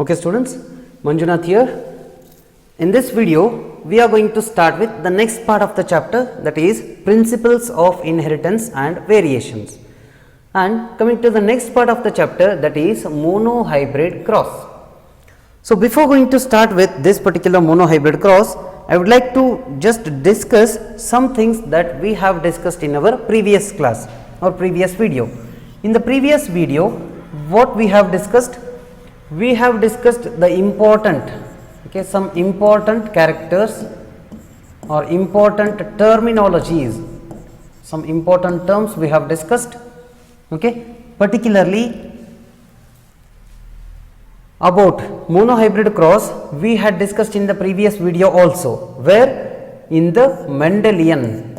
Okay students, Manjunath here. In this video, we are going to start with the next part of the chapter, that is principles of inheritance and variations. And coming to the next part of the chapter, that is monohybrid cross. So before going to start with this particular monohybrid cross, I would like to just discuss some things that we have discussed in our previous class or previous video. In the previous video, what we have discussed? We have discussed the important, some important characters or important terminologies, some important terms we have discussed, particularly about monohybrid cross we had discussed in the previous video also, where in the Mendelian,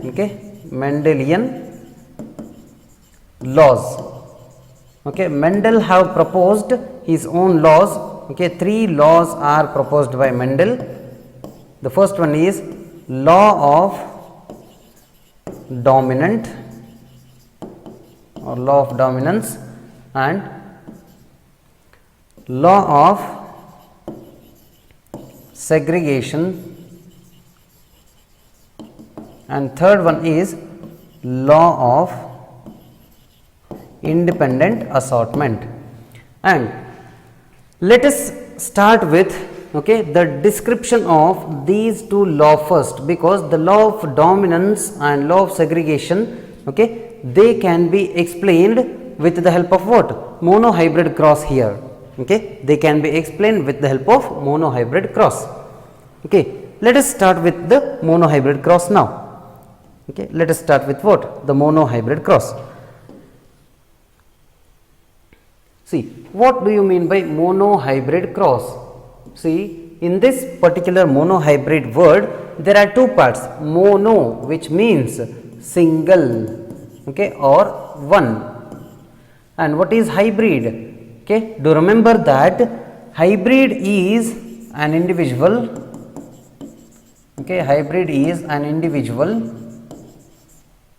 Mendelian laws. Mendel have proposed his own laws. Three laws are proposed by Mendel. The first one is law of dominant or law of dominance, and law of segregation, and third one is law of independent assortment. And let us start with the description of these two laws first, because the law of dominance and law of segregation, they can be explained with the help of what? Monohybrid cross here. They can be explained with the help of monohybrid cross. Let us start with the monohybrid cross now. Let us start with what? The monohybrid cross. See, what do you mean by monohybrid cross? See, in this particular monohybrid word, there are two parts. Mono, which means single, or one. And what is hybrid? Do remember that hybrid is an individual. Hybrid is an individual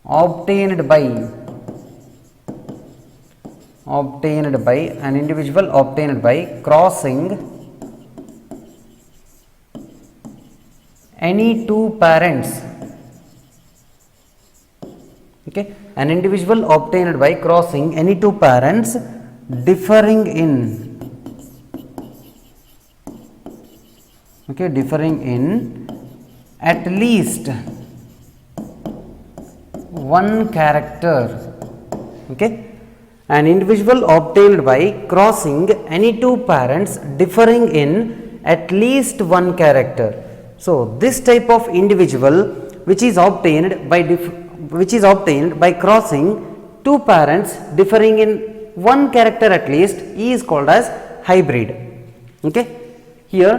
obtained by crossing any two parents. An individual obtained by crossing any two parents differing in at least one character. An individual obtained by crossing any two parents differing in at least one character. So this type of individual which is obtained by crossing two parents differing in one character at least is called as hybrid. Here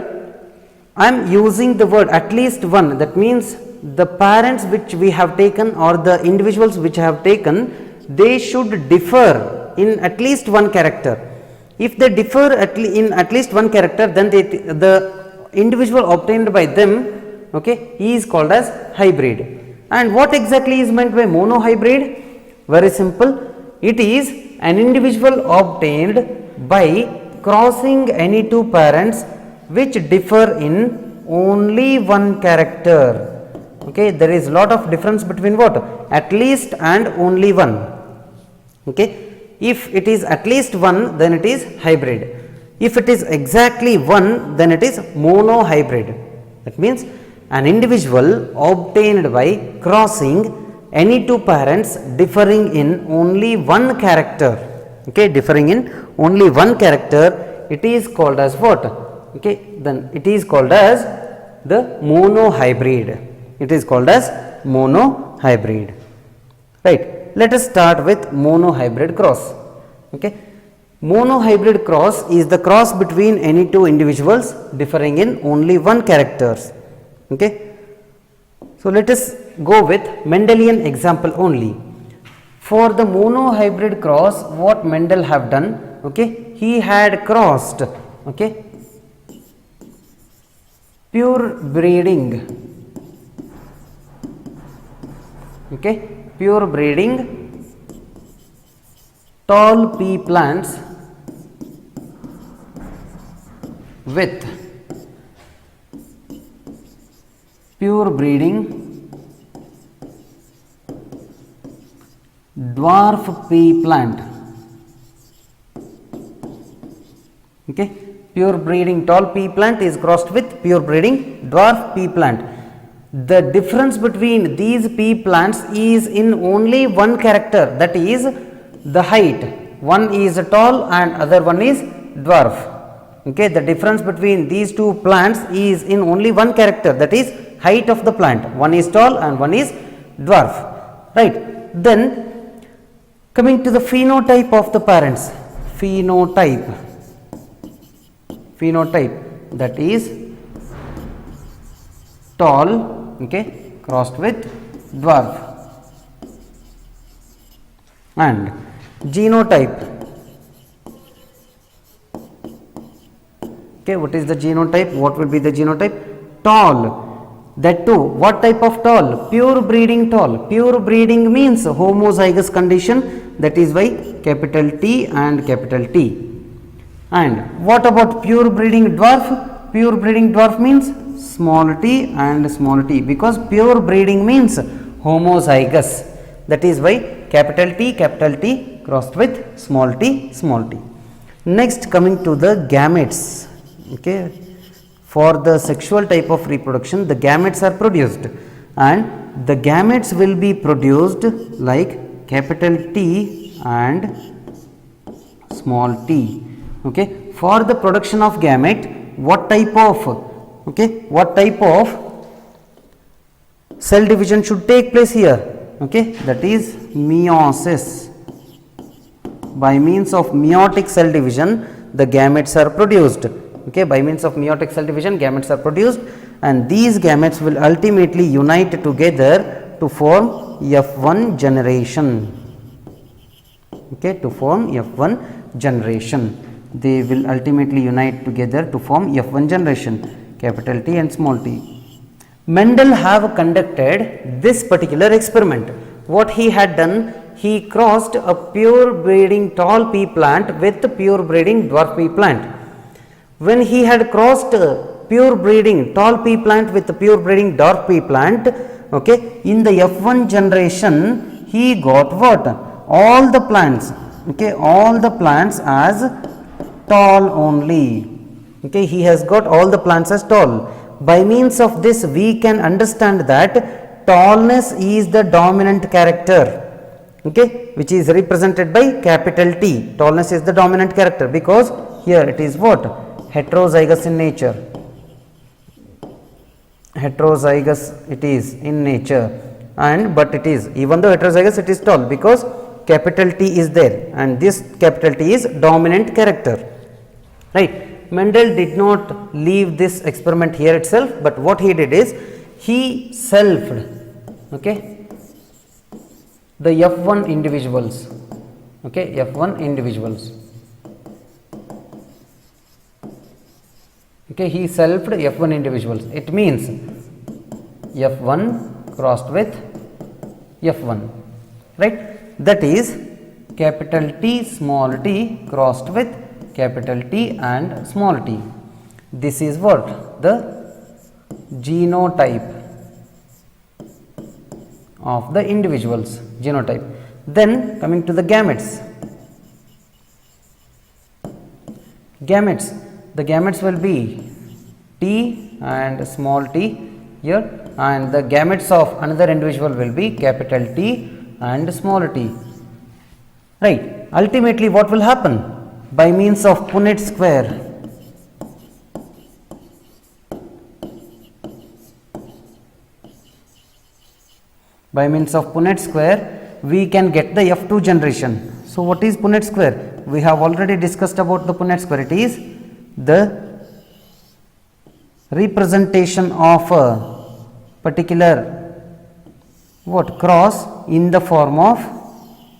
I am using the word at least one, that means the parents which we have taken or the individuals which I have taken, they should differ in at least one character. If they differ in at least one character, then the individual obtained by them is called as hybrid. And what exactly is meant by monohybrid? Very simple. It is an individual obtained by crossing any two parents which differ in only one character. There is lot of difference between what? At least and only one. If it is at least one, then it is hybrid. If it is exactly one, then it is monohybrid. That means an individual obtained by crossing any two parents differing in only one character. Differing in only one character, it is called as what? Then it is called as the monohybrid. It is called as monohybrid. Right. Let us start with monohybrid cross. Monohybrid cross is the cross between any two individuals differing in only one characters. So let us go with Mendelian example only. For the monohybrid cross, what Mendel have done? He had crossed pure breeding. Pure breeding tall pea plants with pure breeding dwarf pea plant. Okay, pure breeding tall pea plant is crossed with pure breeding dwarf pea plant. The difference between these pea plants is in only one character, that is the height. One is tall and other one is dwarf. Okay, the difference between these two plants is in only one character, that is height of the plant. One is tall and one is dwarf. Right. Then coming to the phenotype of the parents. Phenotype, that is tall, okay, crossed with dwarf. And genotype, okay, what is the genotype? What will be the genotype? Tall. That too, what type of tall? Pure breeding tall. Pure breeding means homozygous condition, that is why capital T and capital T. And what about pure breeding dwarf? Pure breeding dwarf means small t and small t, because pure breeding means homozygous, that is why capital T crossed with small t, small t. Next, coming to the gametes. Okay, for the sexual type of reproduction, the gametes are produced, and the gametes will be produced like capital T and small t. Okay, for the production of gamete, what type of cell division should take place here? Okay, that is meiosis. By means of meiotic cell division, the gametes are produced. Okay, by means of meiotic cell division, gametes are produced, and these gametes will ultimately unite together to form F1 generation. Okay, to form F1 generation. They will ultimately unite together to form F1 generation, capital T and small t. Mendel have conducted this particular experiment. What he had done, he crossed a pure breeding tall pea plant with pure breeding dwarf pea plant. When he had crossed pure breeding tall pea plant with pure breeding dwarf pea plant, okay, in the F1 generation, he got what? All the plants, okay, all the plants as tall only. Okay, he has got all the plants as tall. By means of this, we can understand that tallness is the dominant character, okay, which is represented by capital T. Tallness is the dominant character, because here it is what? Heterozygous in nature. Heterozygous it is in nature, and but it is, even though heterozygous, it is tall, because capital T is there, and this capital T is dominant character. Right. Mendel did not leave this experiment here itself, but what he did is he selfed, okay, the F1 individuals, okay, F1 individuals. Okay, he selfed F1 individuals. It means F1 crossed with F1, right? That is capital T small t crossed with capital T and small t. This is what? The genotype of the individuals, genotype. Then coming to the gametes. Gametes, the gametes will be T and small t here, and the gametes of another individual will be capital T and small t. Right. Ultimately, what will happen? By means of Punnett square, we can get the F2 generation. So, what is Punnett square? We have already discussed about the Punnett square. It is the representation of a particular what? Cross in the form of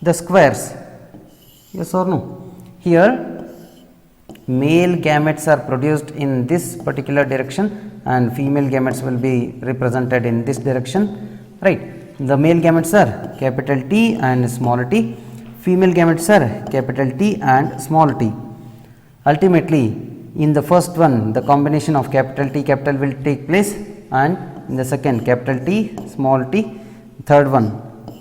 the squares. Yes or no? Here male gametes are produced in this particular direction, and female gametes will be represented in this direction, right? The male gametes are capital T and small t, female gametes are capital T and small t. Ultimately, in the first one the combination of capital T capital will take place, and in the second capital T small t, third one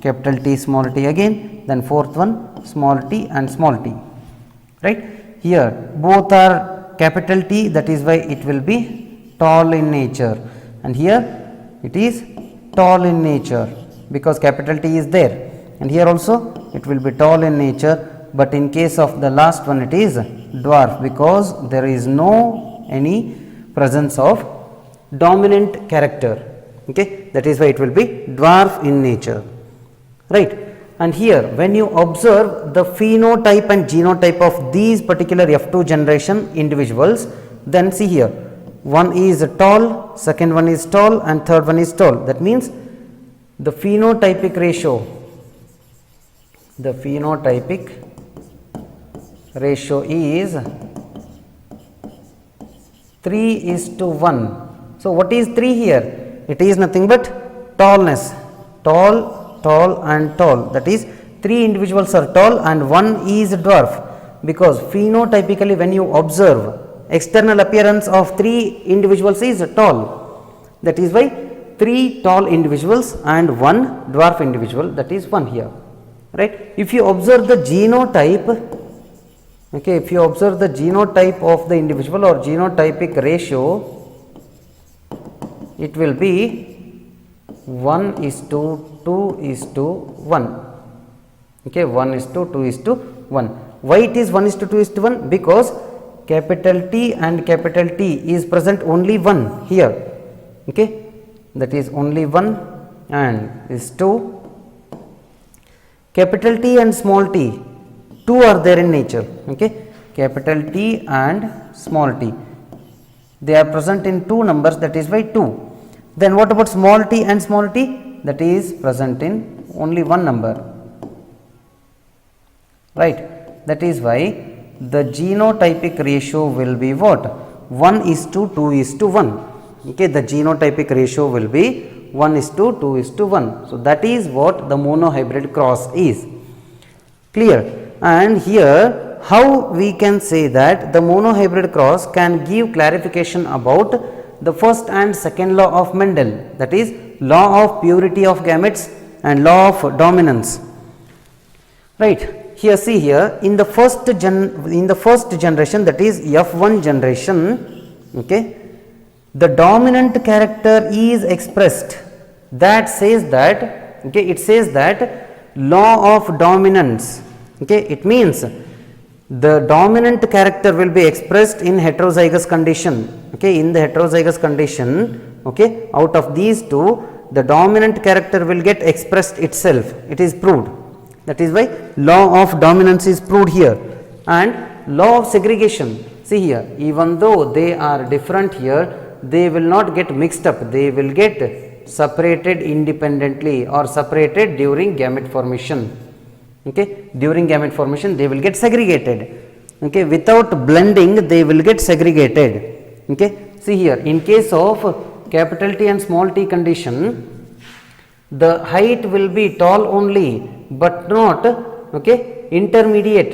capital T small t again, then fourth one small t and small t, right. Here both are capital T, that is why it will be tall in nature, and here it is tall in nature because capital T is there, and here also it will be tall in nature, but in case of the last one it is dwarf because there is no any presence of dominant character, okay. That is why it will be dwarf in nature, right. And here when you observe the phenotype and genotype of these particular F2 generation individuals, then see here, one is tall, second one is tall and third one is tall. That means the phenotypic ratio is 3:1. So, what is 3 here? It is nothing but tallness, tall and tall, that is 3 individuals are tall and 1 is dwarf, because phenotypically when you observe external appearance of 3 individuals is tall, that is why 3 tall individuals and 1 dwarf individual, that is 1 here, right. If you observe the genotype, okay, if you observe the genotype of the individual or genotypic ratio, it will be 1:2:1, okay, 1:2:1. Why it is 1:2:1? Because capital T and capital T is present only 1 here, okay, that is only 1 and is 2. Capital T and small t, 2 are there in nature, okay, capital T and small t, they are present in 2 numbers, that is why 2. Then what about small t and small t? That is present in only 1 number, right. That is why the genotypic ratio will be what? 1:2:1, okay, the genotypic ratio will be 1:2:1. So, that is what the monohybrid cross is, clear. And here how we can say that the monohybrid cross can give clarification about the first and second law of Mendel, that is law of purity of gametes and law of dominance, right. Here see here in the first generation, that is F1 generation, okay, the dominant character is expressed, that says that, okay, it says that law of dominance, okay, it means the dominant character will be expressed in heterozygous condition, okay, in the heterozygous condition, okay, out of these two the dominant character will get expressed itself, it is proved, that is why law of dominance is proved here. And law of segregation, see here, even though they are different here, they will not get mixed up, they will get separated independently or separated during gamete formation, okay, during gamete formation they will get segregated, okay, without blending they will get segregated, okay. See here, in case of capital T and small t condition, the height will be tall only but not, okay, intermediate.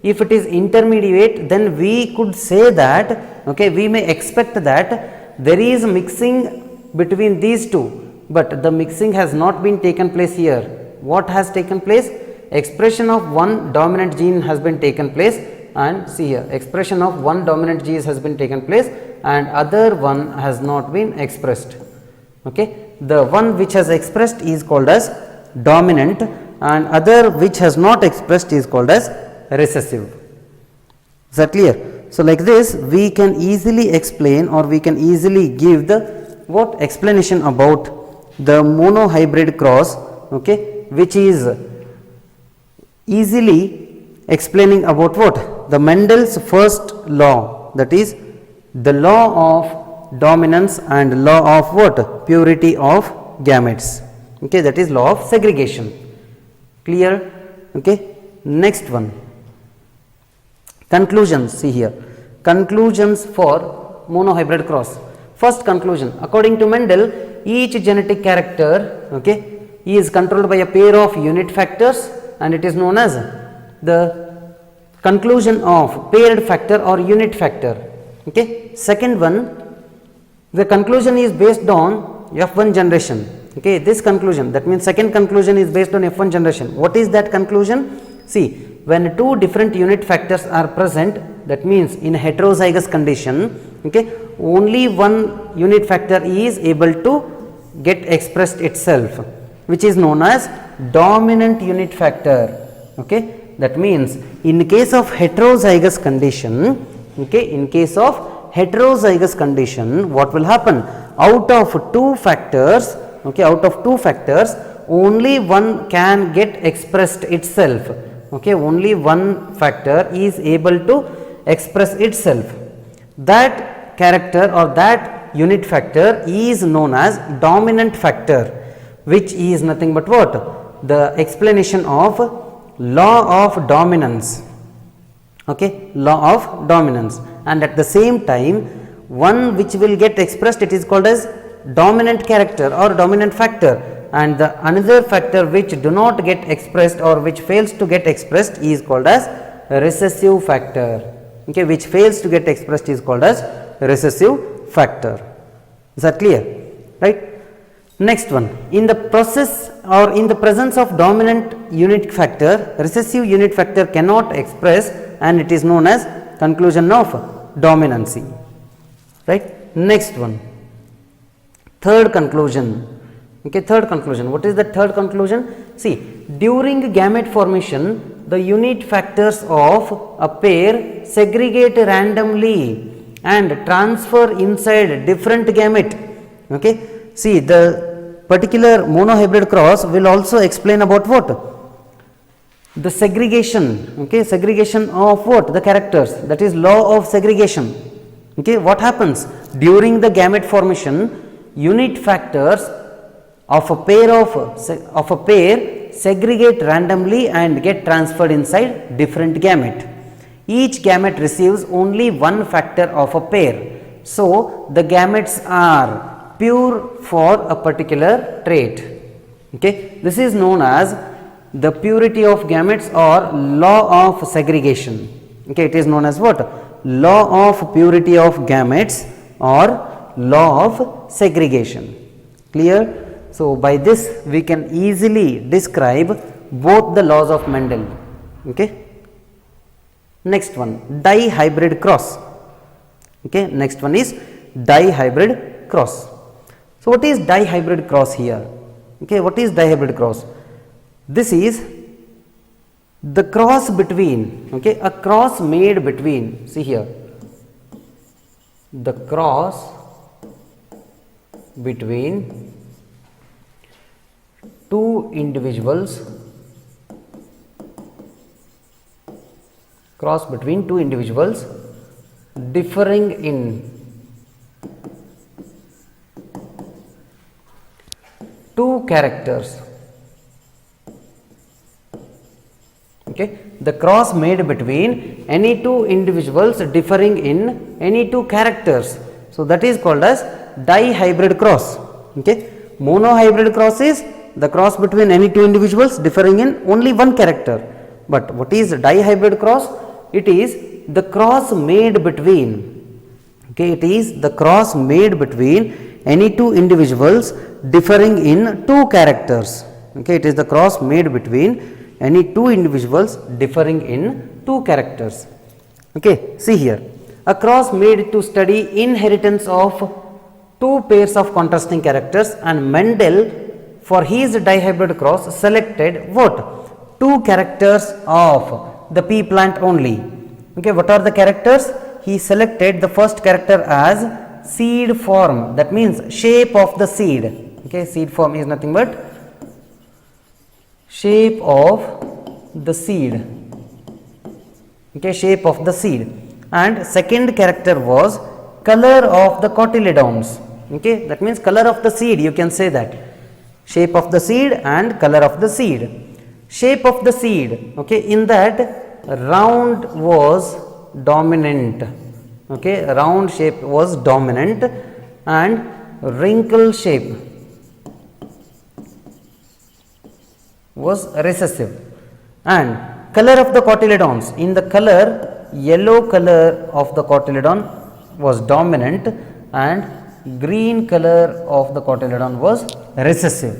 If it is intermediate, then we could say that, okay, we may expect that there is mixing between these two, but the mixing has not been taken place here. What has taken place? Expression of one dominant gene has been taken place, and see here, expression of one dominant gene has been taken place and other one has not been expressed, okay. The one which has expressed is called as dominant and other which has not expressed is called as recessive. Is that clear? So, like this we can easily explain or we can easily give the what explanation about the monohybrid cross, okay, which is easily explaining about what? The Mendel's first law, that is the law of dominance and law of what? Purity of gametes, okay, that is law of segregation, clear, okay. Next one, conclusions, see here, conclusions for monohybrid cross. First conclusion, according to Mendel, each genetic character, okay, is controlled by a pair of unit factors and it is known as the conclusion of paired factor or unit factor. Okay. Second one, the conclusion is based on F1 generation. Okay, this conclusion, that means second conclusion is based on F1 generation. What is that conclusion? See, when two different unit factors are present, that means in heterozygous condition, okay, only one unit factor is able to get expressed itself, which is known as dominant unit factor. Okay, that means in case of heterozygous condition, okay, in case of heterozygous condition, what will happen? Out of two factors, okay, out of two factors, only one can get expressed itself. Okay, only one factor is able to express itself. That character or that unit factor is known as dominant factor, which is nothing but what? The explanation of law of dominance. Okay, law of dominance. And at the same time, one which will get expressed, it is called as dominant character or dominant factor, and the another factor which do not get expressed or which fails to get expressed is called as recessive factor. Okay, which fails to get expressed is called as recessive factor. Is that clear? Right? Next one, in the process or in the presence of dominant unit factor, recessive unit factor cannot express, and it is known as conclusion of dominancy. Right? Next one, third conclusion. Okay, third conclusion. What is the third conclusion? See, during gamete formation, the unit factors of a pair segregate randomly and transfer inside different gamete. Okay, see, the particular monohybrid cross will also explain about what? The segregation. Okay, segregation of what? The characters. That is law of segregation. Okay, what happens during the gamete formation? Unit factors of a pair segregate randomly and get transferred inside different gamete. Each gamete receives only one factor of a pair. So, the gametes are pure for a particular trait. Okay, this is known as the purity of gametes or law of segregation. Okay, it is known as what? Law of purity of gametes or law of segregation. Clear? So, by this we can easily describe both the laws of Mendel. Okay. Next one, dihybrid cross. Okay. Next one is dihybrid cross. So, what is dihybrid cross here? Okay. What is dihybrid cross? This is the cross between, okay, a cross made between, see here, the cross between two individuals, cross between two individuals differing in two characters. Okay, the cross made between any two individuals differing in any two characters. So, that is called as dihybrid cross. Okay, monohybrid cross is the cross between any two individuals differing in only one character. But what is dihybrid cross? It is the cross made between, okay, it is the cross made between any two individuals differing in two characters. Okay, it is the cross made between any two individuals differing in two characters. Okay, see here, a cross made to study inheritance of two pairs of contrasting characters, and Mendel for his dihybrid cross selected what? Two characters of the pea plant only. Okay, what are the characters? He selected the first character as seed form, that means shape of the seed. Okay, seed form is nothing but shape of the seed. Okay, shape of the seed. And second character was color of the cotyledons. Okay, that means color of the seed, you can say that. Shape of the seed and color of the seed. Shape of the seed, okay, in that round was dominant. Okay, round shape was dominant and wrinkle shape was recessive. And color of the cotyledons, in the color, yellow color of the cotyledon was dominant and green color of the cotyledon was recessive.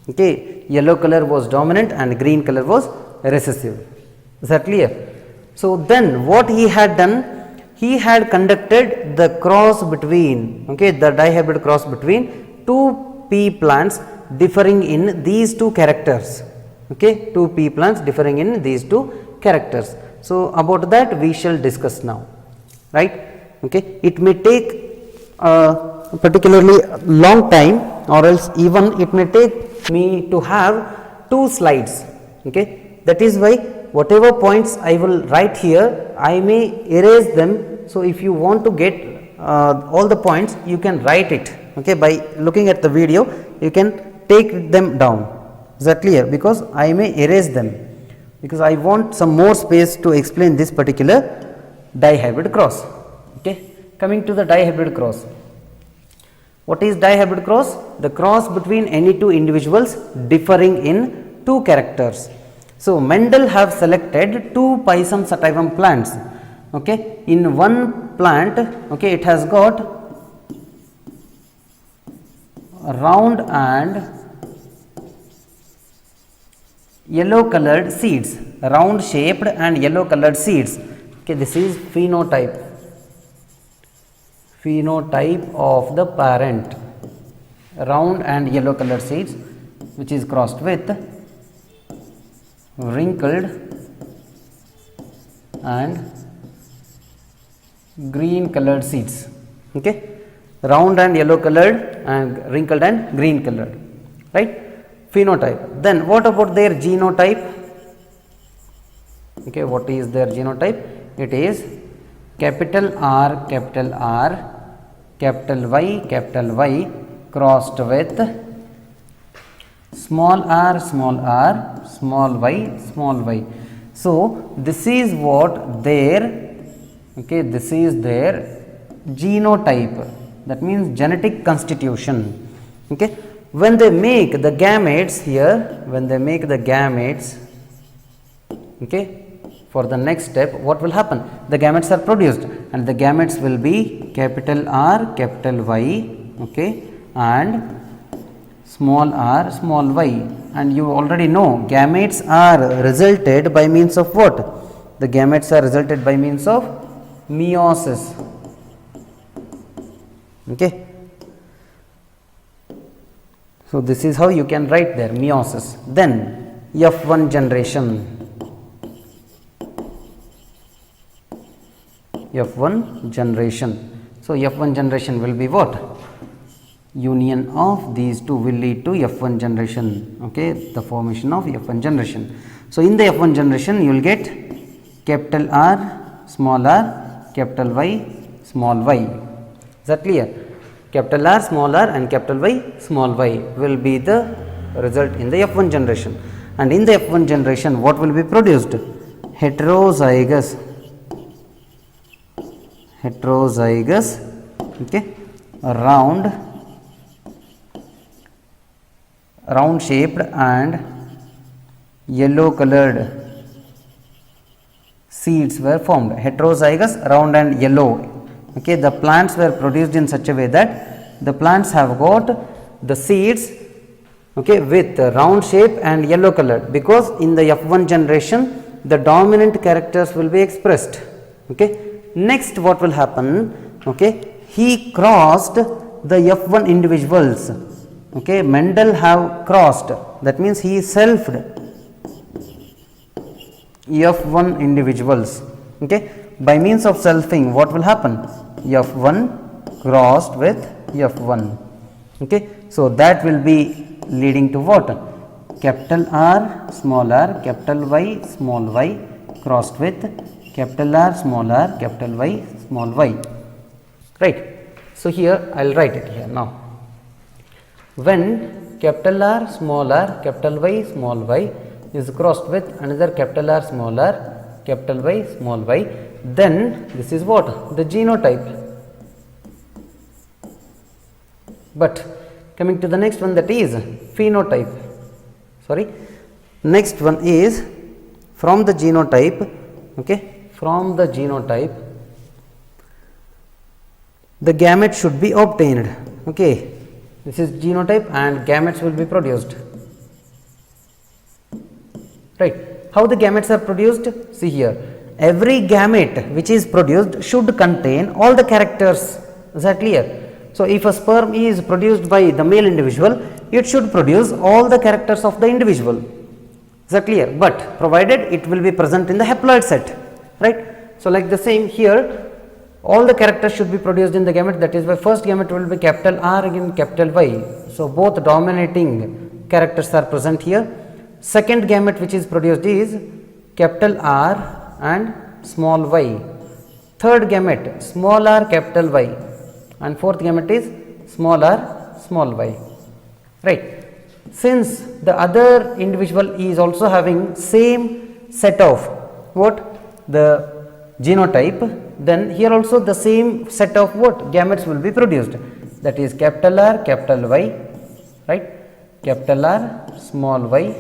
Okay, yellow color was dominant and green color was recessive. Is that clear? So then what he had done, he had conducted the cross between, okay, the dihybrid cross between two pea plants differing in these two characters. Okay, two pea plants differing in these two characters. So about that we shall discuss now, right? Okay, it may take particularly long time, or else even it may take me to have 2 slides. Okay, that is why whatever points I will write here, I may erase them. So if you want to get all the points, you can write it. Okay, by looking at the video, you can take them down. Is that clear? Because I may erase them, because I want some more space to explain this particular dihybrid cross. Okay, coming to the dihybrid cross. What is dihybrid cross? The cross between any two individuals differing in two characters. So Mendel have selected 2 Pisum sativum plants. Okay, in one plant, okay, it has got round and yellow colored seeds, round shaped and yellow colored seeds. Okay, this is phenotype of the parent, round and yellow colored seeds, which is crossed with wrinkled and green colored seeds. Okay, round and yellow colored and wrinkled and green colored, right? Phenotype. Then what about their genotype? Okay, what is their genotype? It is capital R, capital Y crossed with small r, small y. So this is what their, okay, this is their genotype, that means genetic constitution. Okay, when they make the gametes here, when they make the gametes, okay, for the next step, what will happen? The gametes are produced and the gametes will be capital R, capital Y, okay, and small r, small y. And you already know gametes are resulted by means of what? The gametes are resulted by means of meiosis. Okay. So this is how you can write there, meiosis. Then F1 generation. F1 generation. So F1 generation will be what? Union of these two will lead to F1 generation. Okay, the formation of F1 generation. So in the F1 generation, you will get capital R, small r, capital Y, small y. Is that clear? Capital R, small r, and capital Y, small y will be the result in the F1 generation. And in the F1 generation, what will be produced? Heterozygous, okay, round shaped and yellow colored seeds were formed. Heterozygous, round and yellow. Okay, the plants were produced in such a way that the plants have got the seeds, okay, with round shape and yellow colored, because in the F1 generation the dominant characters will be expressed. Okay. Next what will happen? Okay, he crossed the F1 individuals. Okay, Mendel have crossed, that means he selfed F1 individuals. Okay, by means of selfing, what will happen? F1 crossed with F1. Okay, so that will be leading to what? Capital R, capital Y, small y crossed with capital R, capital Y, small y. Right. So here I will write it here now. When capital R, capital Y, small y is crossed with another capital R, capital Y, small y, then this is what? The genotype. But coming to the next one, that is phenotype. Sorry. Next one is from the genotype. Okay. From the genotype, the gamete should be obtained. Okay, this is genotype and gametes will be produced. Right. How the gametes are produced? See here, every gamete which is produced should contain all the characters. Is that clear? So, if a sperm is produced by the male individual, it should produce all the characters of the individual. Is that clear? But provided it will be present in the haploid set, right? So, like the same here, all the characters should be produced in the gamete, that is why first gamete will be capital R again capital Y. So, both dominating characters are present here. Second gamete which is produced is capital R and small y. Third gamete small r capital Y, and fourth gamete is small r small y, right. Since the other individual is also having same set of what, the genotype, then here also the same set of what, gametes will be produced, that is capital R capital Y, right, capital R small y,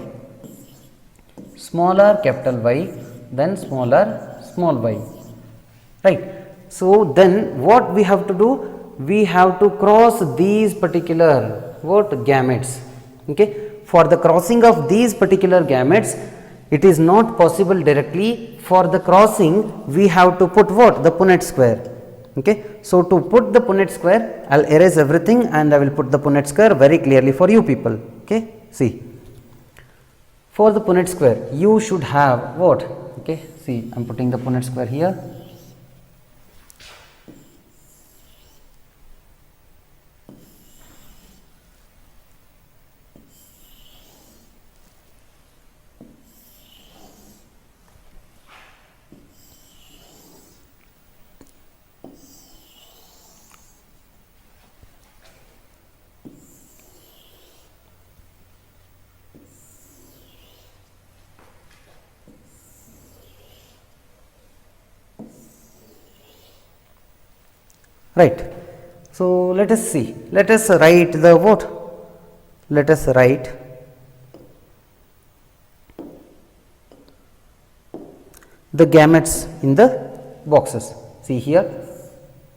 small r capital Y, then small r small y, right. So, then what we have to do? We have to cross these particular what, gametes. Okay. For the crossing of these particular gametes, it is not possible directly. For the crossing, we have to put what, the Punnett square. Okay. So, to put the Punnett square, I will erase everything and I will put the Punnett square very clearly for you people. Okay. See, for the Punnett square, you should have what? Okay. See, I am putting the Punnett square here. Right. So, let us see, let us write the what? Let us write the gametes in the boxes. See here,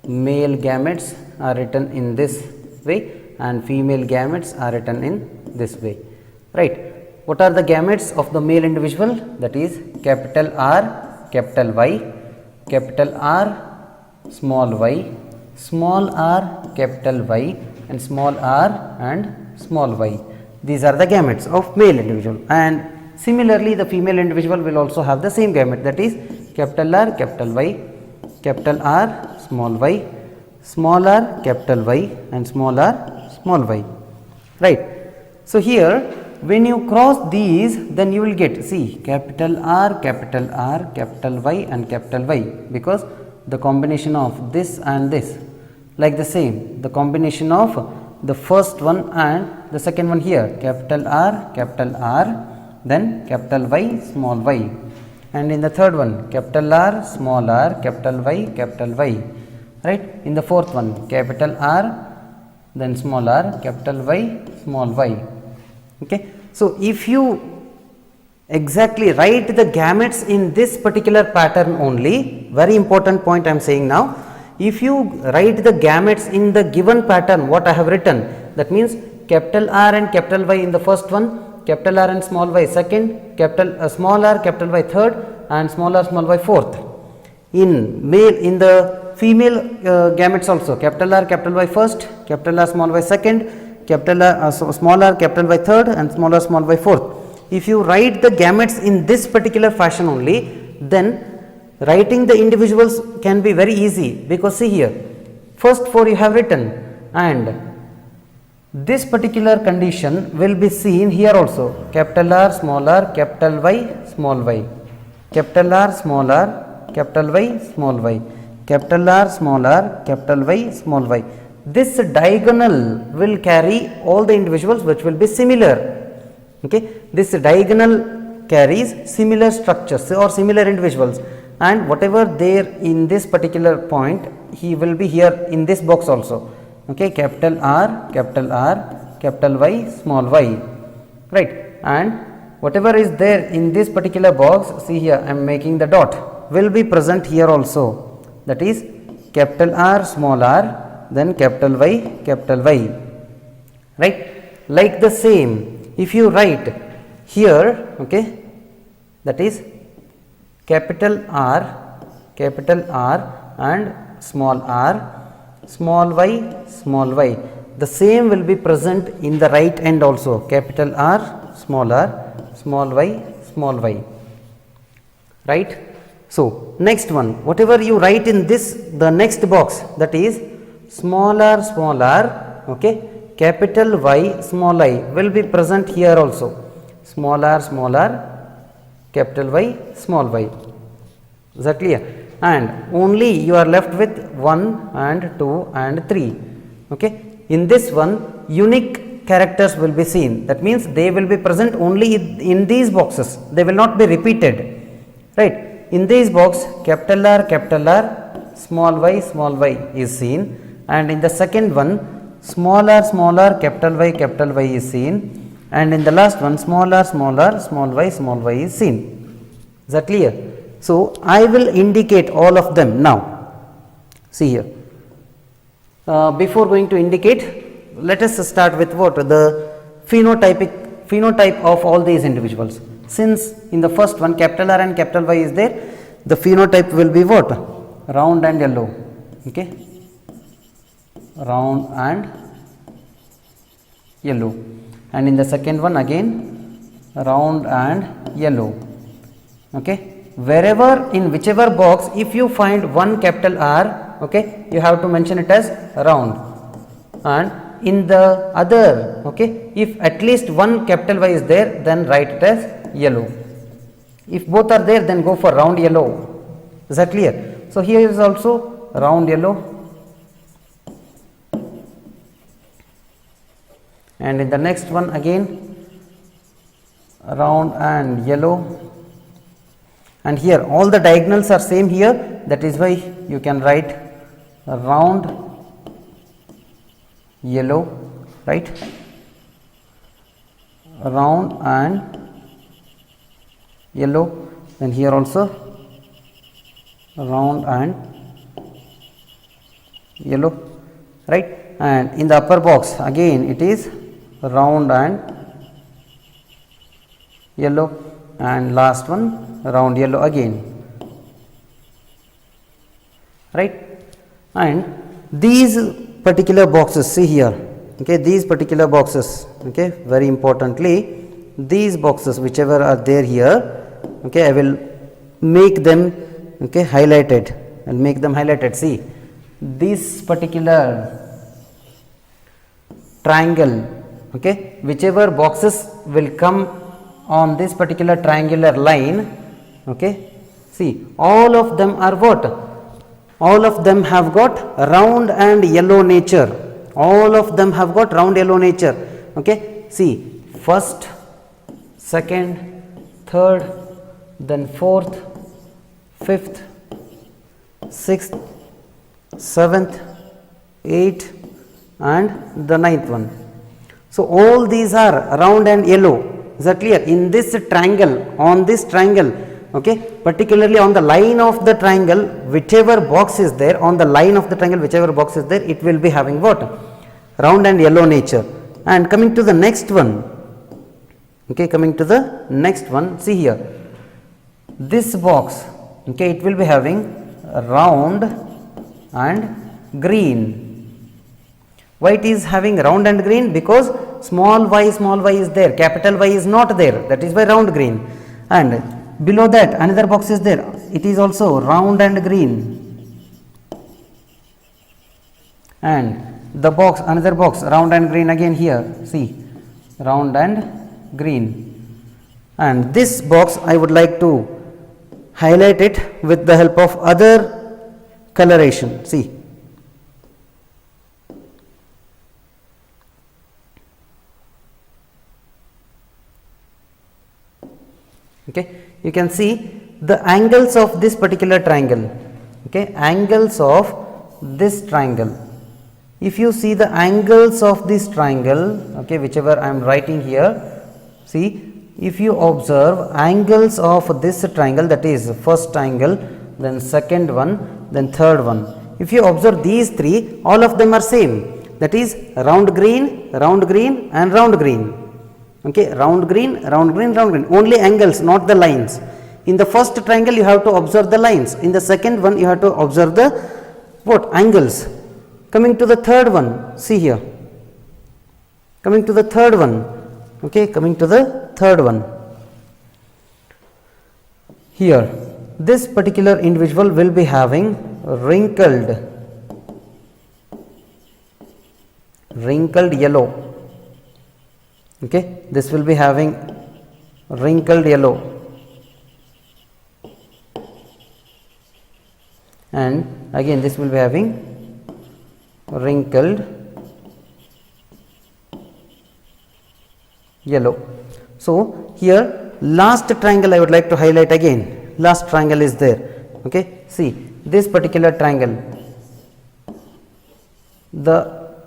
male gametes are written in this way and female gametes are written in this way, right. What are the gametes of the male individual? That is capital R capital Y, capital R small y, small r capital Y, and small r and small y. These are the gametes of male individual, and similarly the female individual will also have the same gamete, that is capital R capital Y, capital R small y, small r capital Y, and small r small y, right. So, here when you cross these, then you will get, see, capital R capital Y and capital Y, because the combination of this and this, like the same, the combination of the first one and the second one here, capital R, then capital Y, small y, and in the third one, capital R, capital Y, right. In the fourth one, capital R, then small r, capital Y, small y. Okay. So, if you exactly write the gametes in this particular pattern only, very important point I am saying now, if you write the gametes in the given pattern what I have written, that means capital R and capital Y in the first one, capital R and small y second, capital small r capital Y third, and small r small y fourth. In male, in the female gametes also, capital R capital Y first, capital R small y second, capital R small r capital Y third, and small r small y fourth. If you write the gametes in this particular fashion only, then writing the individuals can be very easy, because see here, first 4 you have written, and this particular condition will be seen here also, capital R small r capital Y small y, capital R small r capital Y small y, capital R small r capital Y small y. This diagonal will carry all the individuals which will be similar. Okay. This diagonal carries similar structures or similar individuals, and whatever there in this particular point, he will be here in this box also. Okay. Capital R, capital Y, small y, right. And whatever is there in this particular box, see here I am making the dot, will be present here also, that is capital R small r, then capital Y, right? Like the same, if you write here, okay, that is capital R and small y, the same will be present in the right end also, capital R, small y, right? So, next one, whatever you write in this, the next box, that is small r, okay, capital Y, small I will be present here also, small r, capital Y, small y. Is that clear? And only you are left with 1 and 2 and 3. Okay. In this one, unique characters will be seen. That means they will be present only in these boxes. They will not be repeated. Right. In this box, capital R, small y is seen. And in the second one, small r, capital Y is seen. And in the last one, small r, small y is seen. Is that clear? So, I will indicate all of them now. See here. Before going to indicate, let us start with what? The phenotype of all these individuals. Since in the first one capital R and capital Y is there, the phenotype will be what? Round and yellow. Okay. Round and yellow. And in the second one again round and yellow. Okay. Wherever, in whichever box, if you find one capital R, okay, you have to mention it as round, and in the other, okay, if at least one capital Y is there, then write it as yellow. If both are there, then go for round yellow. Is that clear? So, here is also round yellow, and in the next one again round and yellow. And here all the diagonals are same here, that is why you can write round yellow, right, round and yellow, and here also round and yellow, right, and in the upper box again it is round and yellow, and last one round yellow again, right. And these particular boxes, see here, okay, these particular boxes, okay, very importantly these boxes whichever are there here, okay, I will make them, okay, highlighted, and make them highlighted. See, this particular triangle, okay, whichever boxes will come on this particular triangular line, okay, see, all of them are what? All of them have got round and yellow nature. All of them have got round yellow nature. Okay, see, first, second, third, then fourth, fifth, sixth, seventh, eighth, and the ninth one. So, all these are round and yellow. Is that clear? In this triangle, on this triangle, okay, particularly on the line of the triangle, whichever box is there, on the line of the triangle, whichever box is there, it will be having what? Round and yellow nature. And coming to the next one, okay, coming to the next one, see here, this box, okay, it will be having round and green. Why it is having round and green? Because small y is there, capital Y is not there, that is why round green. And below that another box is there, it is also round and green. And the box, another box, round and green again here, see, round and green. And this box I would like to highlight it with the help of other coloration, see. Okay, you can see the angles of this particular triangle, okay, angles of this triangle. If you see the angles of this triangle, okay, whichever I am writing here, see, if you observe angles of this triangle, that is first angle, then second one, then third one. If you observe these three, all of them are same. That is round green and round green. Okay, round green, round green, round green. Only angles, not the lines. In the first triangle, you have to observe the lines. In the second one, you have to observe the what? Angles. Coming to the third one, see here. Coming to the third one. Okay, coming to the third one. Here, this particular individual will be having wrinkled yellow. Okay, this will be having wrinkled yellow, and again this will be having wrinkled yellow. So here last triangle I would like to highlight again. Last triangle is there. Okay, see this particular triangle, the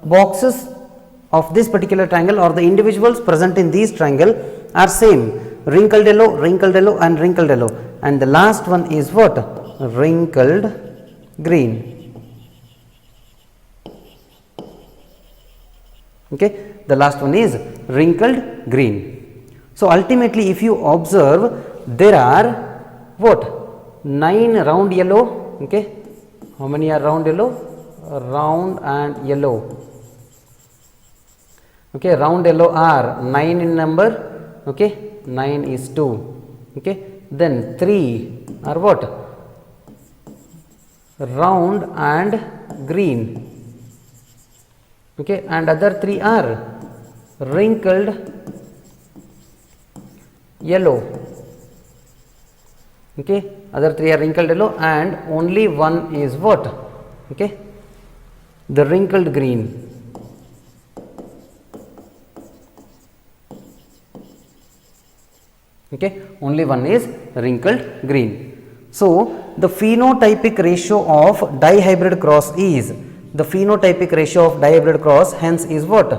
boxes of this particular triangle or the individuals present in this triangle are same, wrinkled yellow and wrinkled yellow, and the last one is what? Wrinkled green. Okay, the last one is wrinkled green. So ultimately if you observe, there are what? 9 round yellow. Okay, how many are round yellow? Round and yellow. Okay, round yellow are 9 in number. Okay, 9 is 2. Okay, then 3 are what? Round and green. Okay, and other 3 are wrinkled yellow. Okay, other 3 are wrinkled yellow, and only one is what? Okay, the wrinkled green. Okay, only one is wrinkled green. So the phenotypic ratio of dihybrid cross is, the phenotypic ratio of dihybrid cross hence is what?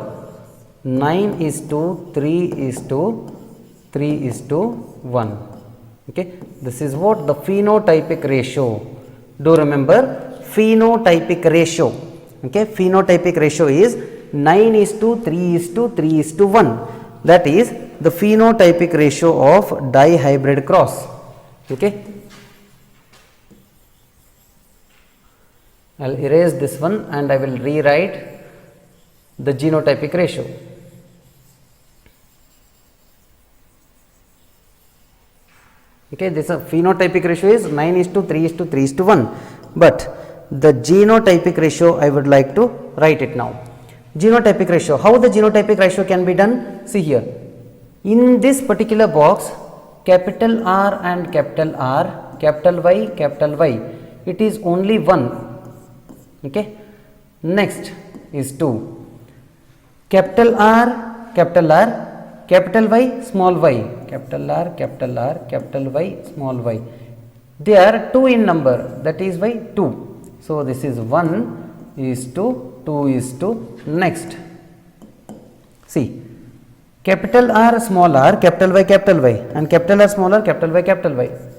9 is to 3 is to 3 is to 1. Okay, this is what the phenotypic ratio. Do remember phenotypic ratio. Okay, phenotypic ratio is 9 is to 3 is to 3 is to 1. That is the phenotypic ratio of dihybrid cross. Okay, I will erase this one and I will rewrite the genotypic ratio. Okay, this phenotypic ratio is 9 is to 3 is to 3 is to 1, but the genotypic ratio I would like to write it now. Genotypic ratio, how the genotypic ratio can be done? See here, in this particular box, capital R and capital R, capital Y, it is only 1. Okay, next is 2, capital R, capital Y, small y, capital R, capital Y, small y. They are 2 in number, that is why 2. So this is 1 is to 2 is to next. See, capital R, small r, capital Y, and capital R, small r, capital Y,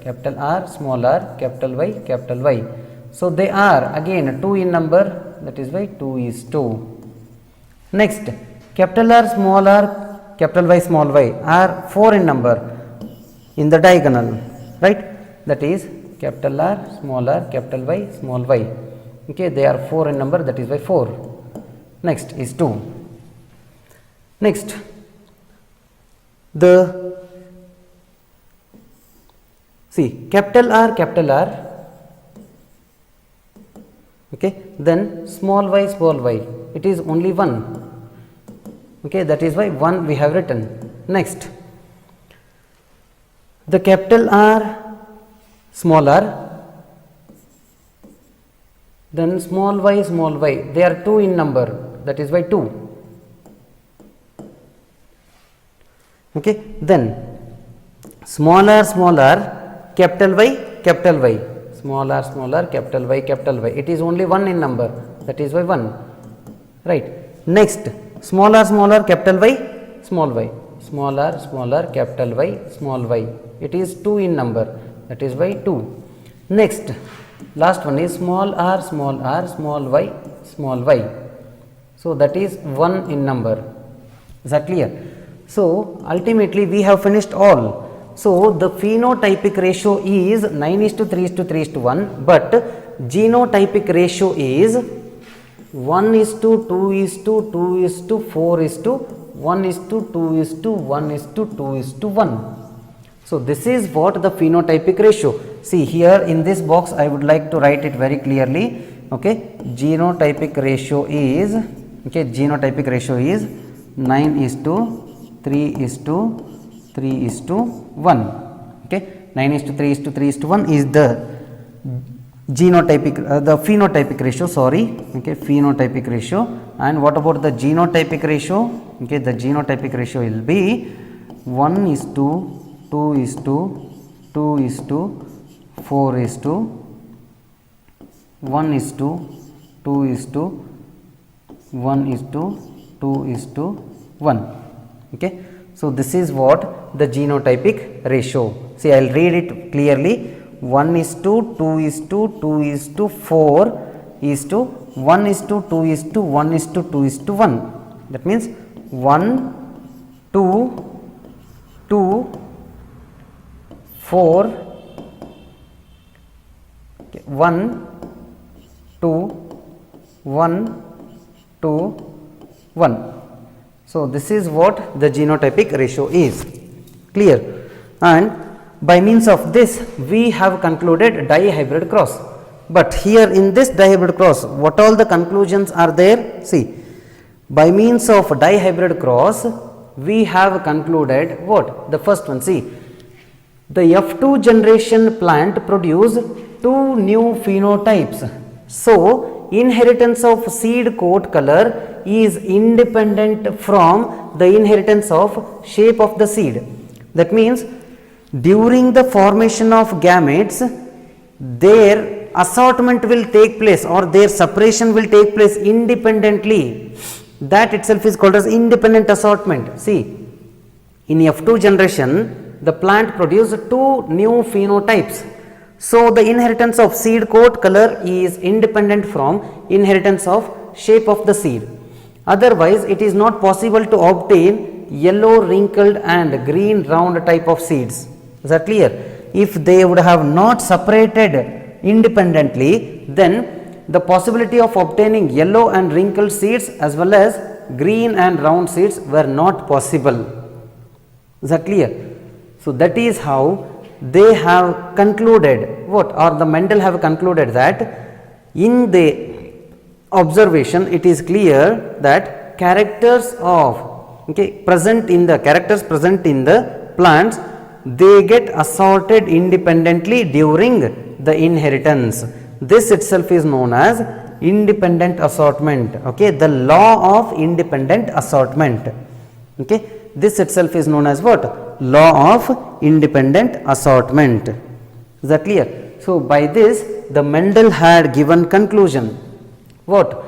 capital R, small r, capital Y. So they are again 2 in number, that is why 2 is 2. Next, capital R, small r, capital Y, small y are 4 in number in the diagonal, right? That is capital R, capital Y, small y. Okay, they are 4 in number, that is why 4. Next is 2. Next, the see capital R, okay, then small y, it is only 1. Okay, that is why 1 we have written. Next, the capital R, small r, then small y, they are 2 in number, that is why 2. Okay, then small r, capital Y, small r, capital Y, it is only 1 in number, that is why 1, right? Next, small r, capital Y, small y, small r, capital Y, small y, it is 2 in number, that is why 2. Next, last one is small r, small r, small y, small y. So that is 1 in number. Is that clear? So ultimately we have finished all. So the phenotypic ratio is 9:3:3:1, but genotypic ratio is 1:2:2:4:1:2:1:2:1. So this is what the phenotypic ratio. See here in this box I would like to write it very clearly. Okay, genotypic ratio is 9:3:3:1. Okay, 9:3:3:1 is the genotypic the phenotypic ratio, sorry. Okay, phenotypic ratio. And what about the genotypic ratio? Okay, the genotypic ratio will be 1:2:2:4:1:2:1:2:1. Okay, so this is what the genotypic ratio. See, I will read it clearly. 1:2:2:4:1:2:1:2:1. That means 1, 2, 2, 4, 1, 2, 1, 2, 1. So this is what the genotypic ratio is. Clear? And by means of this we have concluded dihybrid cross. But here in this dihybrid cross, what all the conclusions are there? See, by means of dihybrid cross we have concluded what? The first one, see, the F2 generation plant produce 2 new phenotypes. So inheritance of seed coat color is independent from the inheritance of shape of the seed. That means during the formation of gametes, their assortment will take place or their separation will take place independently. That itself is called as independent assortment. See, in F2 generation the plant produces 2 new phenotypes. So the inheritance of seed coat color is independent from inheritance of shape of the seed. Otherwise it is not possible to obtain yellow wrinkled and green round type of seeds. Is that clear? If they would have not separated independently, then the possibility of obtaining yellow and wrinkled seeds as well as green and round seeds were not possible. Is that clear? So that is how they have concluded what, or the Mendel have concluded that in the observation it is clear that characters present in the plants, they get assorted independently during the inheritance. This itself is known as independent assortment. Okay, the law of independent assortment. Okay, this itself is known as what? Law of independent assortment. Is that clear? So by this the Mendel had given conclusion. What?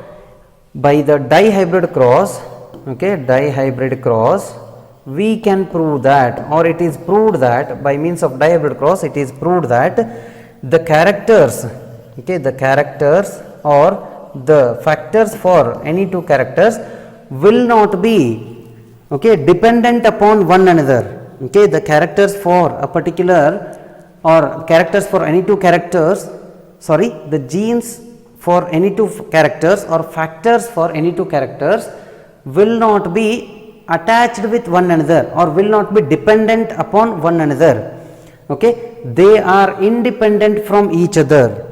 By the dihybrid cross, dihybrid cross, we can prove that, or it is proved that by means of dihybrid cross it is proved that the characters, the characters or the factors for any two characters will not be dependent upon one another. The characters for a particular or characters for any two characters, the genes for any two characters or factors for any two characters will not be attached with one another or will not be dependent upon one another. They are independent from each other.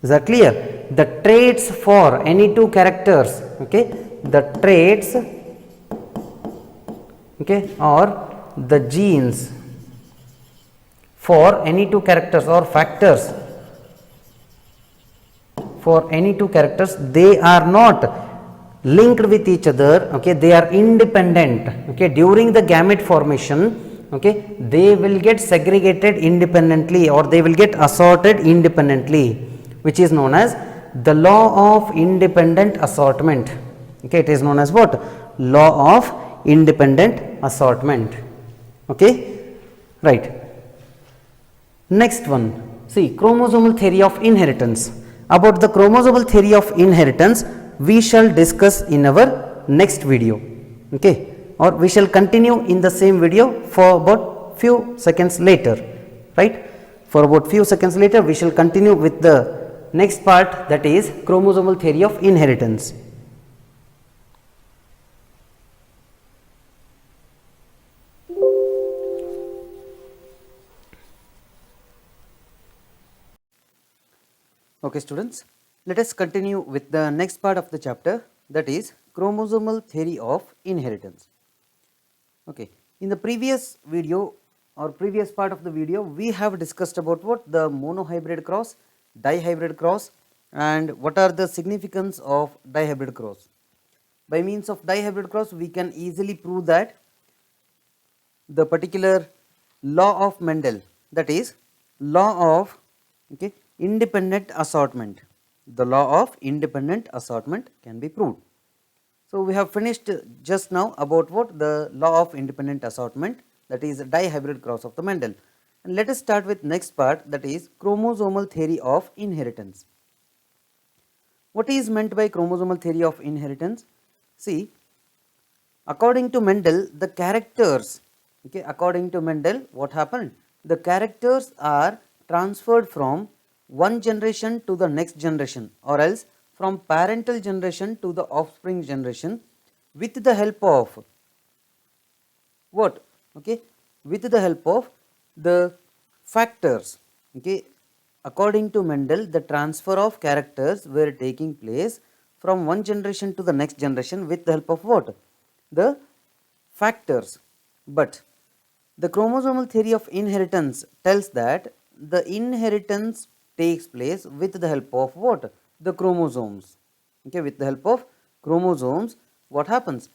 Is that clear? The traits for any two characters, the traits or the genes for any two characters or factors for any two characters, they are not linked with each other. They are independent. During the gamete formation, they will get segregated independently or they will get assorted independently, which is known as the law of independent assortment. It is known as what? Law of independent assortment. Right. Next one, See, chromosomal theory of inheritance. About the chromosomal theory of inheritance, we shall discuss in our next video, okay, or we shall continue in the same video for about few seconds later, right? For about few seconds later, we shall continue with the next part, that is chromosomal theory of inheritance. Okay students, let us continue with the next part of the chapter, that is chromosomal theory of inheritance. Okay, in the previous video or previous part of the video, we have discussed about what the monohybrid cross, dihybrid cross, and what are the significance of dihybrid cross. By means of dihybrid cross, we can easily prove that the particular law of Mendel, that is law of, okay, independent assortment, the law of independent assortment can be proved. So, we have finished just now about what the law of independent assortment, that is dihybrid cross of the Mendel, and let us start with next part, that is chromosomal theory of inheritance. What is meant by chromosomal theory of inheritance? See, according to Mendel, the characters, okay, according to Mendel, what happened? The characters are transferred from one generation to the next generation, or else from parental generation to the offspring generation, with the help of what? Okay, with the help of the factors. Okay, according to Mendel, the transfer of characters were taking place from one generation to the next generation with the help of what? The factors. But the chromosomal theory of inheritance tells that the inheritance takes place with the help of what? The chromosomes. Okay, with the help of chromosomes, what happens?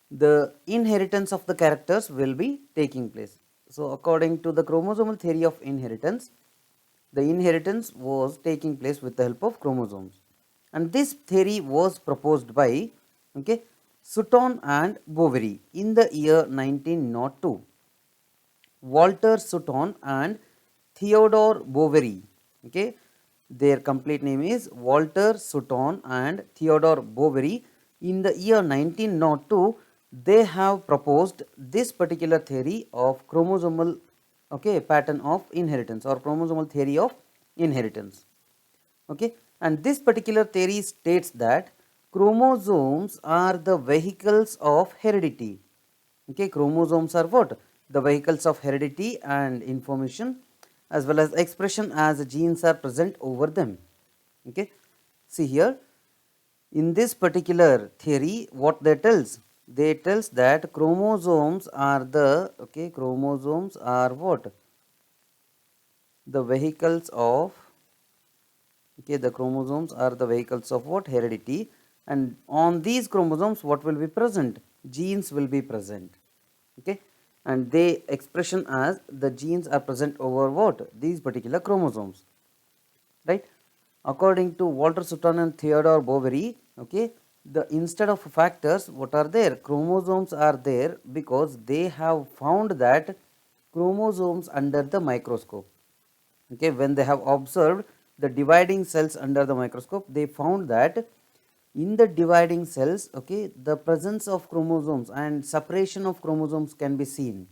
The inheritance of the characters will be taking place. So, according to the chromosomal theory of inheritance, the inheritance was taking place with the help of chromosomes, and this theory was proposed by, okay, Sutton and Boveri in the year 1902. Walter Sutton and Theodore Boveri, okay, their complete name is Walter Sutton and Theodore Boveri. In the year 1902, they have proposed this particular theory of chromosomal, okay, pattern of inheritance or chromosomal theory of inheritance. Okay, and this particular theory states that chromosomes are the vehicles of heredity. Okay, chromosomes are what? The vehicles of heredity and information as well as expression, as genes are present over them. Okay, see here, in this particular theory, what they tells? They tells that chromosomes are the, okay, chromosomes are what? The vehicles of, okay, the chromosomes are the vehicles of what? Heredity, and on these chromosomes what will be present? Genes will be present. Okay, and they expression as the genes are present over what? These particular chromosomes, right? According to Walter Sutton and Theodore Boveri, okay, the instead of factors, what are there? Chromosomes are there because they have found that chromosomes under the microscope. Okay, when they have observed the dividing cells under the microscope, they found that in the dividing cells, okay, the presence of chromosomes and separation of chromosomes can be seen.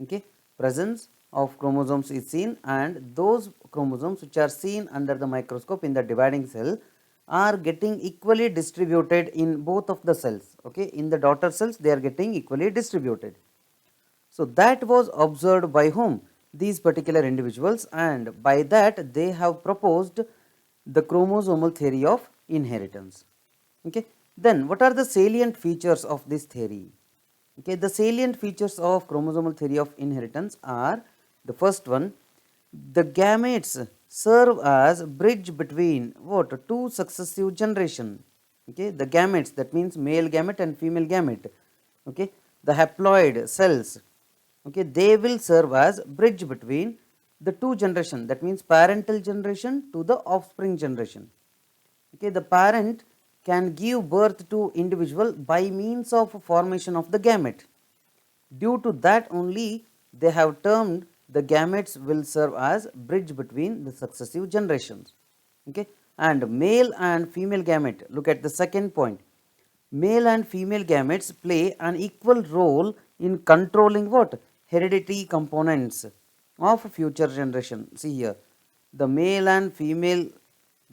Okay, presence of chromosomes is seen, and those chromosomes which are seen under the microscope in the dividing cell are getting equally distributed in both of the cells. Okay, in the daughter cells they are getting equally distributed. So, that was observed by whom? These particular individuals, and by that they have proposed the chromosomal theory of inheritance. Okay. Then what are the salient features of this theory? Okay, the salient features of chromosomal theory of inheritance are, the first one, the gametes serve as bridge between what? Two successive generation. Okay, the gametes, that means male gamete and female gamete. Okay, the haploid cells, okay, they will serve as bridge between the two generation, that means parental generation to the offspring generation. Okay, the parent can give birth to individual by means of formation of the gamete. Due to that only they have termed the gametes will serve as bridge between the successive generations. Okay, and male and female gamete, look at the second point. Male and female gametes play an equal role in controlling what? Heredity components of future generation. See here, the male and female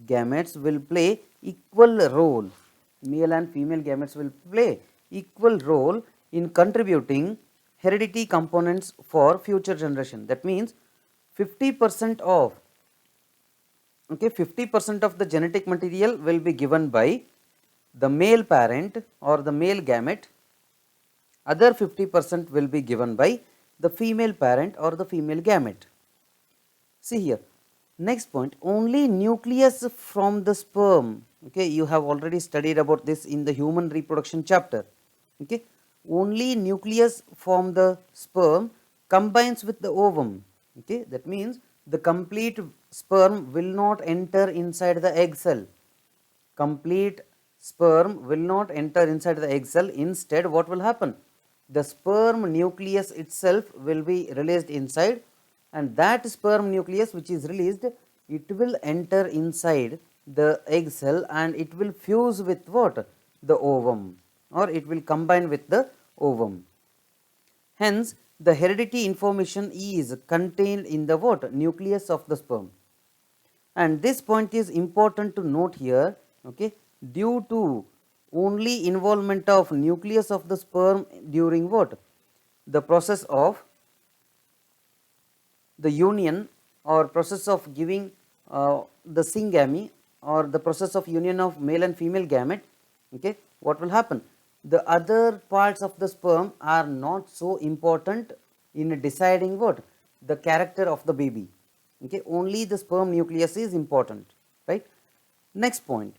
gametes will play equal role. Male and female gametes will play equal role in contributing heredity components for future generation. That means 50% of 50% of the genetic material will be given by the male parent or the male gamete, other 50% will be given by the female parent or the female gamete. See here, next point, only nucleus from the sperm, okay, you have already studied about this in the human reproduction chapter, okay, only nucleus from the sperm combines with the ovum, okay, that means the complete sperm will not enter inside the egg cell. Complete sperm will not enter inside the egg cell. Instead, what will happen? The sperm nucleus itself will be released inside, and that sperm nucleus which is released, it will enter inside the egg cell and it will fuse with what? The ovum, or it will combine with the ovum. Hence, the heredity information is contained in the what? Nucleus of the sperm. And this point is important to note here, okay, due to only involvement of nucleus of the sperm during what? The process of the union or process of giving the syngamy or the process of union of male and female gamete, okay, what will happen? The other parts of the sperm are not so important in deciding what? The character of the baby. Okay, only the sperm nucleus is important, right? Next point,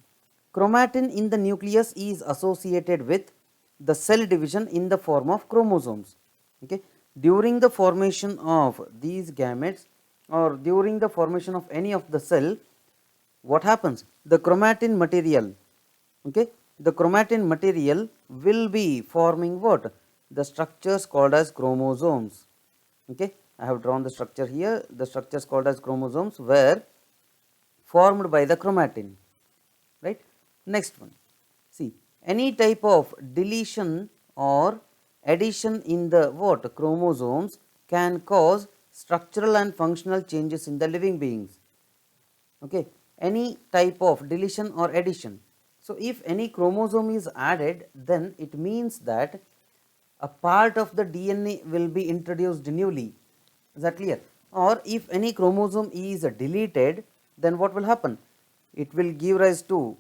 chromatin in the nucleus is associated with the cell division in the form of chromosomes. Okay, during the formation of these gametes or during the formation of any of the cell, what happens? The chromatin material, okay, the chromatin material will be forming what? The structures called as chromosomes. Okay, I have drawn the structure here. The structures called as chromosomes were formed by the chromatin, right? Next one, see, any type of deletion or addition in the what? Chromosomes can cause structural and functional changes in the living beings. Okay, any type of deletion or addition. So, if any chromosome is added, then it means that a part of the DNA will be introduced newly. Is that clear? Or if any chromosome is deleted, then what will happen? It will give rise to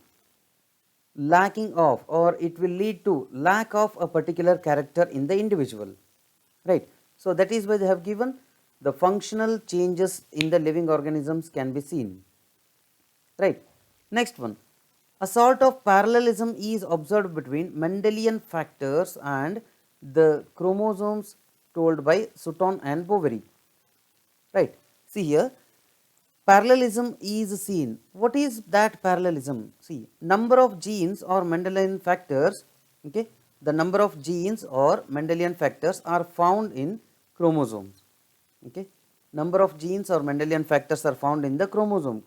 lacking of, or it will lead to lack of a particular character in the individual, right? So, that is why they have given the functional changes in the living organisms can be seen, right? Next one, a sort of parallelism is observed between Mendelian factors and the chromosomes told by Sutton and Boveri, right? See here, parallelism is seen. What is that parallelism? See, number of genes or Mendelian factors, okay, the number of genes or Mendelian factors are found in chromosomes, okay, number of genes or Mendelian factors are found in the chromosome.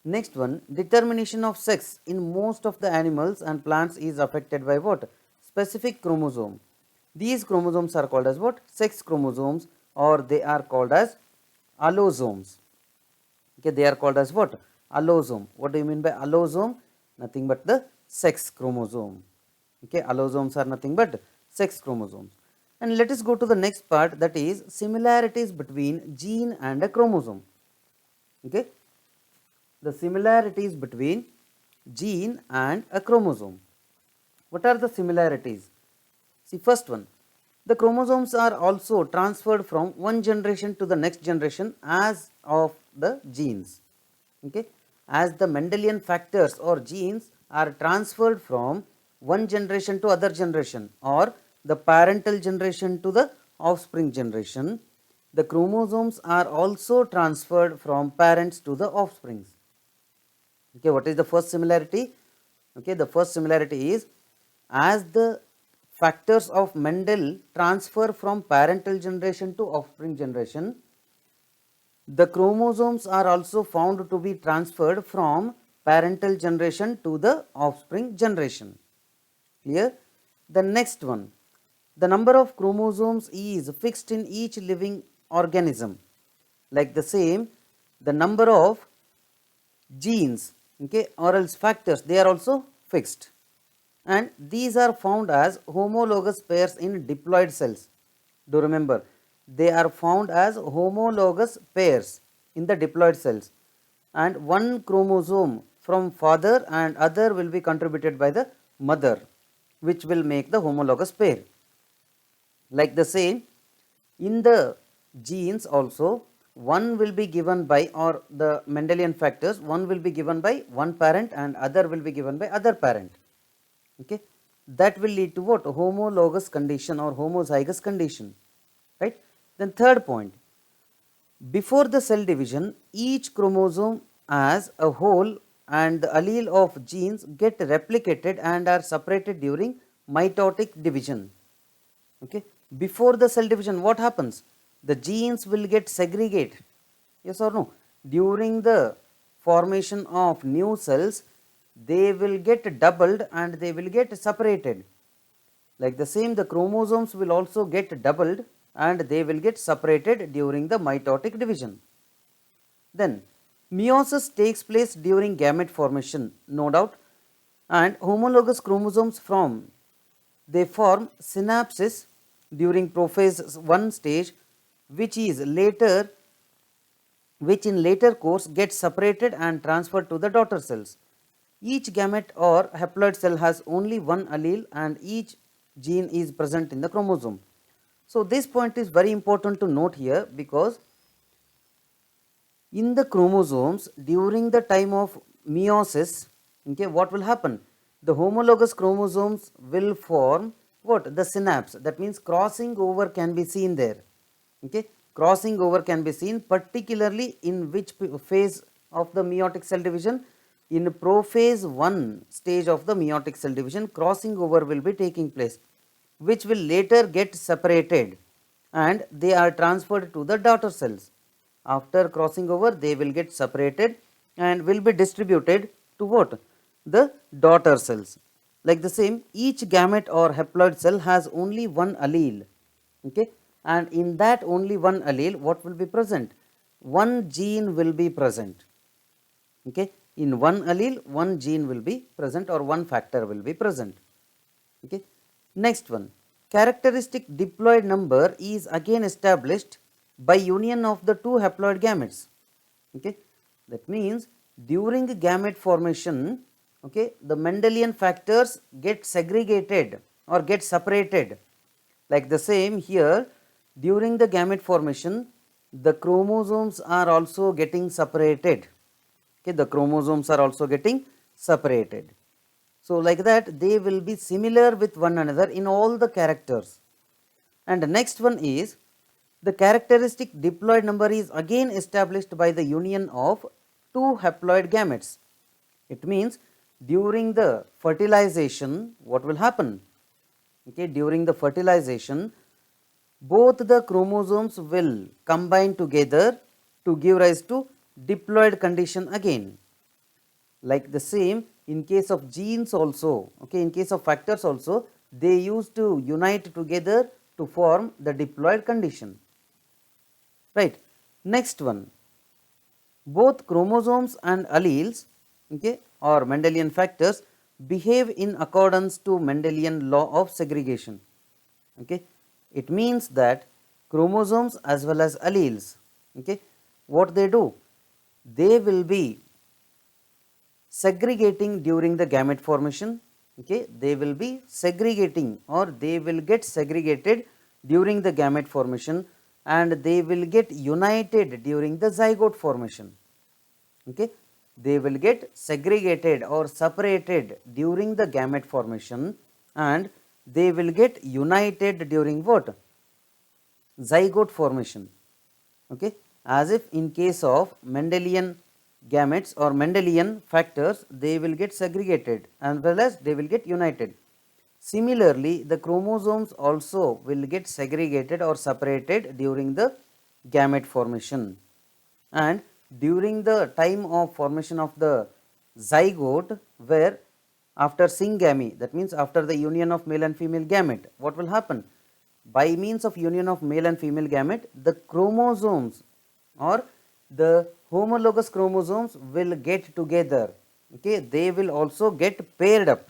Next one, determination of sex in most of the animals and plants is affected by what? Specific chromosome. These chromosomes are called as what? Sex chromosomes, or they are called as allosomes. Okay, they are called as what? Allosome. What do you mean by allosome? Nothing but the sex chromosome. Okay, allosomes are nothing but sex chromosomes. And let us go to the next part, that is similarities between gene and a chromosome. Okay, the similarities between gene and a chromosome. What are the similarities? See, first one, the chromosomes are also transferred from one generation to the next generation as of the genes. Okay, as the Mendelian factors or genes are transferred from one generation to other generation, or the parental generation to the offspring generation, the chromosomes are also transferred from parents to the offsprings. Okay, what is the first similarity? Okay, the first similarity is, as the factors of Mendel transfer from parental generation to offspring generation, the chromosomes are also found to be transferred from parental generation to the offspring generation. Clear? The next one, the number of chromosomes is fixed in each living organism. Like the same, the number of genes, okay, or else factors, they are also fixed, and these are found as homologous pairs in diploid cells. Do remember, they are found as homologous pairs in the diploid cells, and one chromosome from father and other will be contributed by the mother, which will make the homologous pair. Like the same, in the genes also, one will be given by, or the Mendelian factors, one will be given by one parent and other will be given by other parent. Okay, that will lead to what? Homologous condition or homozygous condition, right? Then third point, before the cell division, each chromosome as a whole and the allele of genes get replicated and are separated during mitotic division. Okay, before the cell division, what happens? The genes will get segregated, yes or no? During the formation of new cells, they will get doubled and they will get separated. Like the same, the chromosomes will also get doubled and they will get separated during the mitotic division. Then meiosis takes place during gamete formation, no doubt, and homologous chromosomes they form synapses during prophase 1 stage, which in later course gets separated and transferred to the daughter cells. Each gamete or haploid cell has only one allele and each gene is present in the chromosome. So this point is very important to note here, because in the chromosomes during the time of meiosis, okay, what will happen? The homologous chromosomes will form what? The synapse. That means crossing over can be seen there. Okay, crossing over can be seen, particularly in which phase of the meiotic cell division? In prophase 1 stage of the meiotic cell division, crossing over will be taking place, which will later get separated and they are transferred to the daughter cells. After crossing over, they will get separated and will be distributed to what? The daughter cells. Like the same, each gamete or haploid cell has only one allele, okay, and in that only one allele, what will be present? One gene will be present, okay. In one allele, one gene will be present or one factor will be present, okay. Next one, characteristic diploid number is again established by union of the two haploid gametes, okay. That means during gamete formation, okay, the Mendelian factors get segregated or get separated. Like the same here, during the gamete formation, the chromosomes are also getting separated. Okay, the chromosomes are also getting separated. So like that, they will be similar with one another in all the characters. And the next one is, the characteristic diploid number is again established by the union of two haploid gametes. It means during the fertilization, what will happen? Okay, during the fertilization, both the chromosomes will combine together to give rise to diploid condition again. Like the same, in case of genes also, okay, in case of factors also, they used to unite together to form the diploid condition, right. Next one, both chromosomes and alleles, okay, or Mendelian factors behave in accordance to Mendelian law of segregation, okay. It means that chromosomes as well as alleles, okay, what they do? They will be segregating during the gamete formation, okay, they will be segregating or they will get segregated during the gamete formation and they will get united during the zygote formation, okay. They will get segregated or separated during the gamete formation and they will get united during what? Zygote formation, okay. As if in case of Mendelian gametes or Mendelian factors, they will get segregated and well as they will get united. Similarly, the chromosomes also will get segregated or separated during the gamete formation, and during the time of formation of the zygote, where after syngamy, that means after the union of male and female gamete, what will happen? By means of union of male and female gamete, the chromosomes or the homologous chromosomes will get together. Okay, they will also get paired up.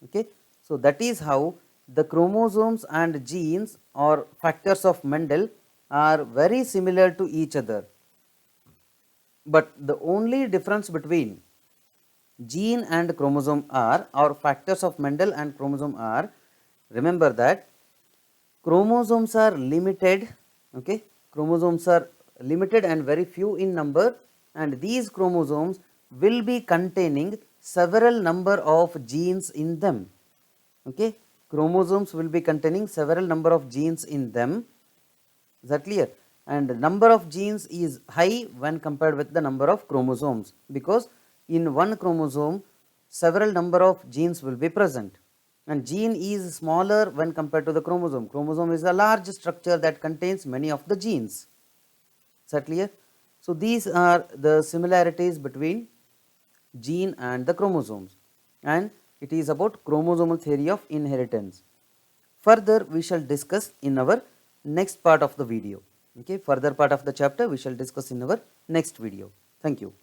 Okay, so that is how the chromosomes and genes or factors of Mendel are very similar to each other. But the only difference between gene and chromosome are, or factors of Mendel and chromosome are, remember that chromosomes are limited. Okay, chromosomes are limited and very few in number, and these chromosomes will be containing several number of genes in them. Okay, chromosomes will be containing several number of genes in them. Is that clear? And number of genes is high when compared with the number of chromosomes, because in one chromosome several number of genes will be present, and gene is smaller when compared to the chromosome. Chromosome is a large structure that contains many of the genes. Is that clear? So these are the similarities between gene and the chromosomes, and it is about chromosomal theory of inheritance. Further we shall discuss in our next part of the video. Okay, further part of the chapter we shall discuss in our next video. Thank you.